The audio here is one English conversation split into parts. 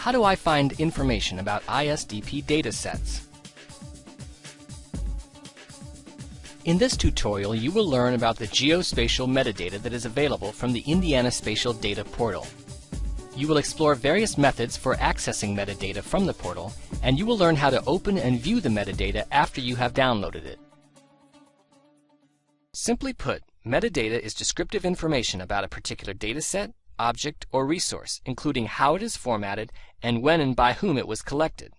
How do I find information about ISDP datasets? In this tutorial, you will learn about the geospatial metadata that is available from the Indiana Spatial Data Portal. You will explore various methods for accessing metadata from the portal, and you will learn how to open and view the metadata after you have downloaded it. Simply put, metadata is descriptive information about a particular dataset, object, or resource, including how it is formatted and when and by whom it was collected.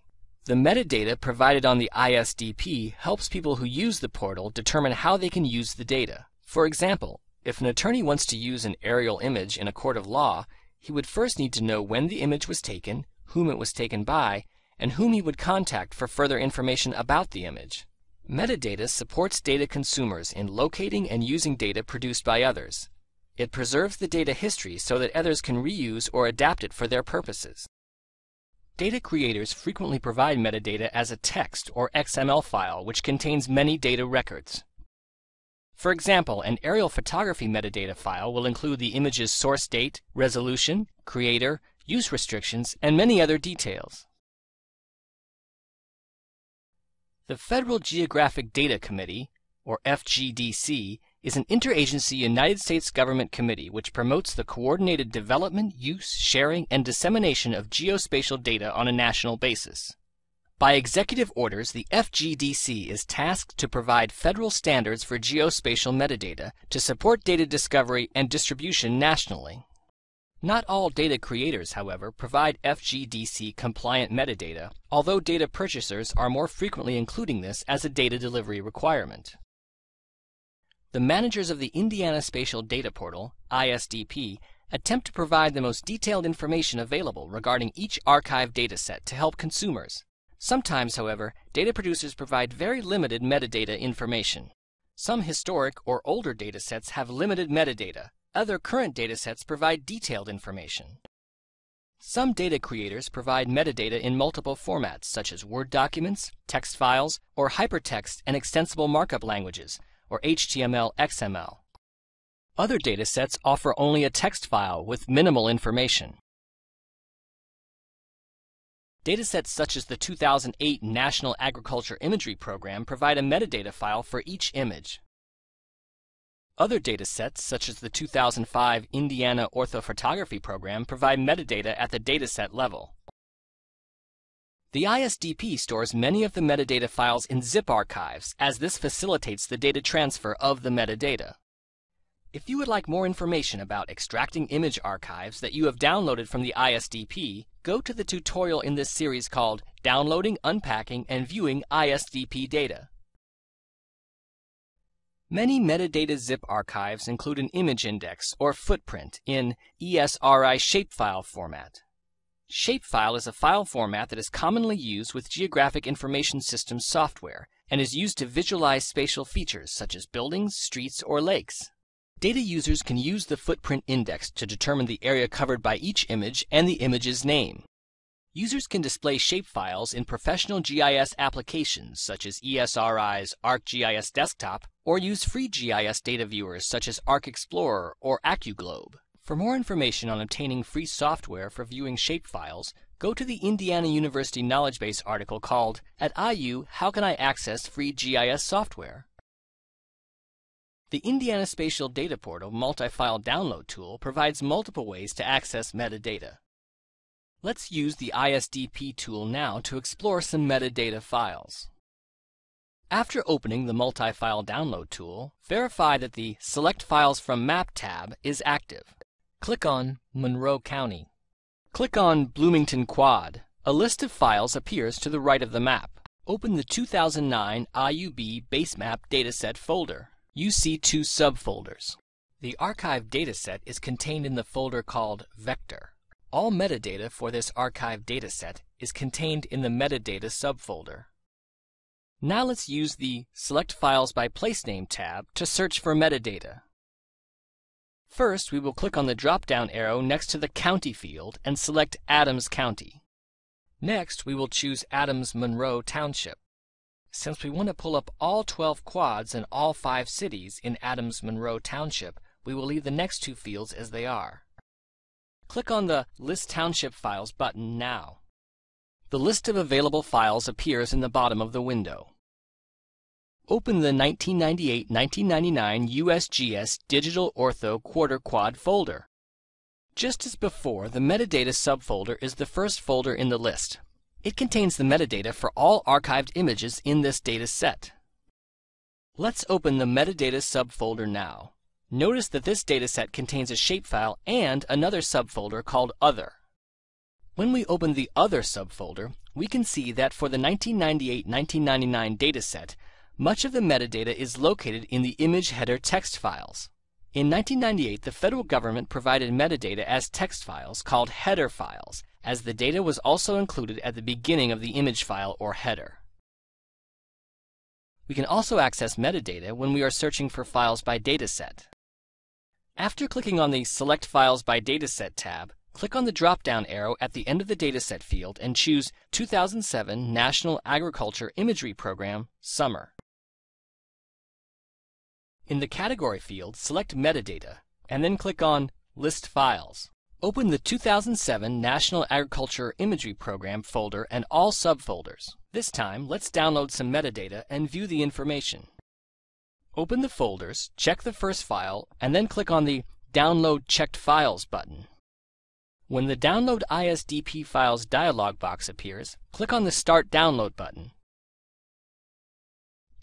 The metadata provided on the ISDP helps people who use the portal determine how they can use the data. For example, if an attorney wants to use an aerial image in a court of law, he would first need to know when the image was taken, whom it was taken by, and whom he would contact for further information about the image. Metadata supports data consumers in locating and using data produced by others. It preserves the data history so that others can reuse or adapt it for their purposes. Data creators frequently provide metadata as a text or XML file which contains many data records. For example, an aerial photography metadata file will include the image's source date, resolution, creator, use restrictions, and many other details. The Federal Geographic Data Committee, or FGDC, is an interagency United States government committee which promotes the coordinated development, use, sharing, and dissemination of geospatial data on a national basis. By executive orders, the FGDC is tasked to provide federal standards for geospatial metadata to support data discovery and distribution nationally. Not all data creators, however, provide FGDC-compliant metadata, although data purchasers are more frequently including this as a data delivery requirement. The managers of the Indiana Spatial Data Portal, ISDP, attempt to provide the most detailed information available regarding each archive dataset to help consumers. Sometimes, however, data producers provide very limited metadata information. Some historic or older datasets have limited metadata. Other current datasets provide detailed information. Some data creators provide metadata in multiple formats such as Word documents, text files, or hypertext and extensible markup languages, or HTML, XML. Other datasets offer only a text file with minimal information. Datasets such as the 2008 National Agriculture Imagery Program provide a metadata file for each image. Other datasets, such as the 2005 Indiana Orthophotography Program, provide metadata at the dataset level. The ISDP stores many of the metadata files in zip archives, as this facilitates the data transfer of the metadata. If you would like more information about extracting image archives that you have downloaded from the ISDP, go to the tutorial in this series called Downloading, Unpacking, and Viewing ISDP Data. Many metadata zip archives include an image index or footprint in ESRI shapefile format. Shapefile is a file format that is commonly used with geographic information systems software and is used to visualize spatial features such as buildings, streets, or lakes. Data users can use the footprint index to determine the area covered by each image and the image's name. Users can display shapefiles in professional GIS applications such as ESRI's ArcGIS Desktop or use free GIS data viewers such as ArcExplorer or AccuGlobe. For more information on obtaining free software for viewing shapefiles, go to the Indiana University Knowledge Base article called At IU, How Can I Access Free GIS Software? The Indiana Spatial Data Portal multi-file download tool provides multiple ways to access metadata. Let's use the ISDP tool now to explore some metadata files. After opening the multi-file download tool, verify that the Select Files from Map tab is active. Click on Monroe County. Click on Bloomington Quad. A list of files appears to the right of the map. Open the 2009 IUB Basemap Dataset folder. You see two subfolders. The archive dataset is contained in the folder called Vector. All metadata for this archive dataset is contained in the Metadata subfolder. Now let's use the Select Files by Placename tab to search for metadata. First, we will click on the drop-down arrow next to the County field and select Adams County. Next, we will choose Adams-Monroe Township. Since we want to pull up all 12 quads and all 5 cities in Adams-Monroe Township, we will leave the next two fields as they are. Click on the List Township Files button now. The list of available files appears in the bottom of the window. Open the 1998-1999 USGS Digital Ortho Quarter Quad folder. Just as before, the Metadata subfolder is the first folder in the list. It contains the metadata for all archived images in this data set. Let's open the Metadata subfolder now. Notice that this dataset contains a shapefile and another subfolder called Other. When we open the Other subfolder, we can see that for the 1998-1999 dataset, much of the metadata is located in the image header text files. In 1998, the federal government provided metadata as text files called header files, as the data was also included at the beginning of the image file or header. We can also access metadata when we are searching for files by dataset. After clicking on the Select Files by Dataset tab, click on the drop-down arrow at the end of the Dataset field and choose 2007 National Agriculture Imagery Program, Summer. In the Category field, select Metadata, and then click on List Files. Open the 2007 National Agriculture Imagery Program folder and all subfolders. This time, let's download some metadata and view the information. Open the folders, check the first file, and then click on the Download Checked Files button. When the Download ISDP Files dialog box appears, click on the Start Download button.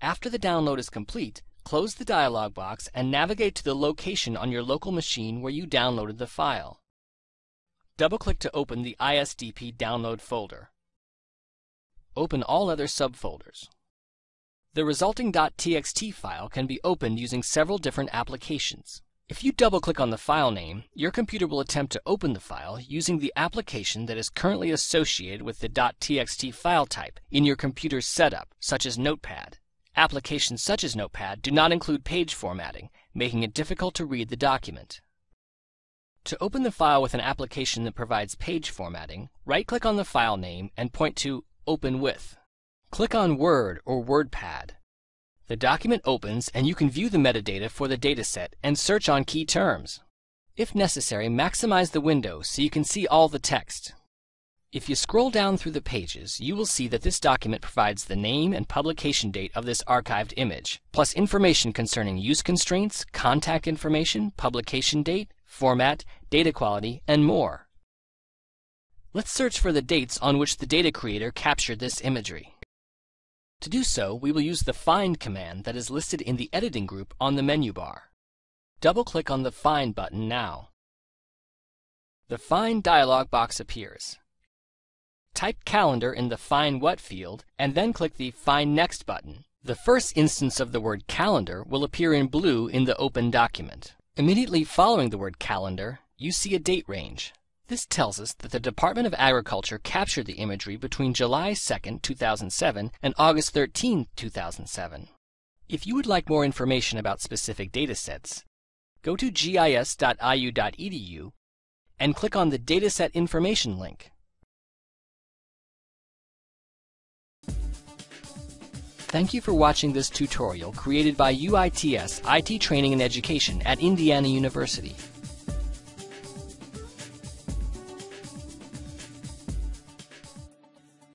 After the download is complete, close the dialog box and navigate to the location on your local machine where you downloaded the file. Double-click to open the ISDP download folder. Open all other subfolders. The resulting .txt file can be opened using several different applications. If you double-click on the file name, your computer will attempt to open the file using the application that is currently associated with the .txt file type in your computer's setup, such as Notepad. Applications such as Notepad do not include page formatting, making it difficult to read the document. To open the file with an application that provides page formatting, right-click on the file name and point to Open With. Click on Word or WordPad. The document opens and you can view the metadata for the dataset and search on key terms. If necessary, maximize the window so you can see all the text. If you scroll down through the pages, you will see that this document provides the name and publication date of this archived image, plus information concerning use constraints, contact information, publication date, format, data quality, and more. Let's search for the dates on which the data creator captured this imagery. To do so, we will use the Find command that is listed in the Editing group on the menu bar. Double-click on the Find button now. The Find dialog box appears. Type Calendar in the Find What field, and then click the Find Next button. The first instance of the word Calendar will appear in blue in the open document. Immediately following the word Calendar, you see a date range. This tells us that the Department of Agriculture captured the imagery between July 2, 2007 and August 13, 2007. If you would like more information about specific datasets, go to gis.iu.edu and click on the Dataset Information link. Thank you for watching this tutorial created by UITS IT Training and Education at Indiana University.